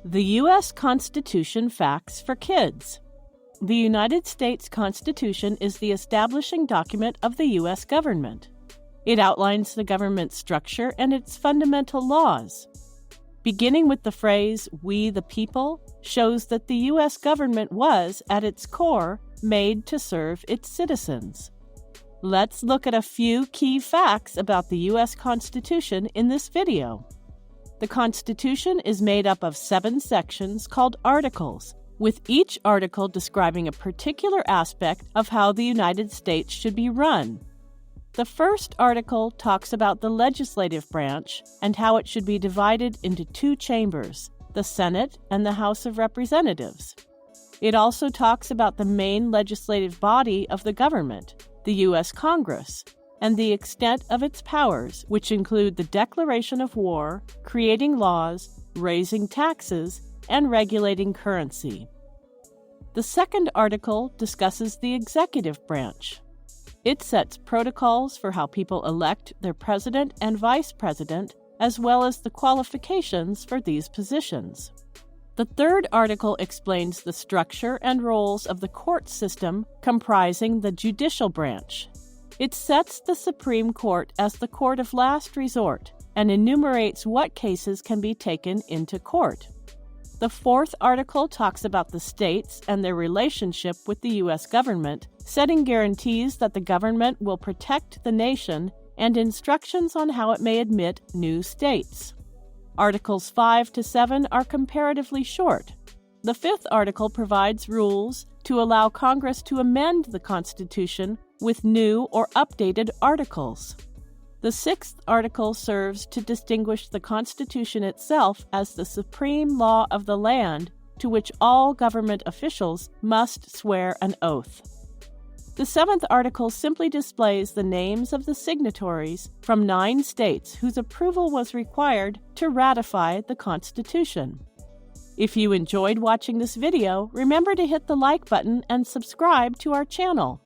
The U.S. Constitution Facts for Kids. The United States Constitution is the establishing document of the U.S. government. It outlines the government's structure and its fundamental laws. Beginning with the phrase, "we the people," shows that the U.S. government was, at its core, made to serve its citizens. Let's look at a few key facts about the U.S. Constitution in this video. The Constitution is made up of 7 sections called articles, with each article describing a particular aspect of how the United States should be run. The first article talks about the legislative branch and how it should be divided into 2 chambers, the Senate and the House of Representatives. It also talks about the main legislative body of the government, the U.S. Congress, and the extent of its powers, which include the declaration of war, creating laws, raising taxes, and regulating currency. The second article discusses the executive branch. It sets protocols for how people elect their president and vice president, as well as the qualifications for these positions. The third article explains the structure and roles of the court system comprising the judicial branch. It sets the Supreme Court as the court of last resort and enumerates what cases can be taken into court. The fourth article talks about the states and their relationship with the U.S. government, setting guarantees that the government will protect the nation and instructions on how it may admit new states. Articles 5 to 7 are comparatively short. The fifth article provides rules to allow Congress to amend the Constitution with new or updated articles. The sixth article serves to distinguish the Constitution itself as the supreme law of the land to which all government officials must swear an oath. The seventh article simply displays the names of the signatories from 9 states whose approval was required to ratify the Constitution. If you enjoyed watching this video, remember to hit the like button and subscribe to our channel.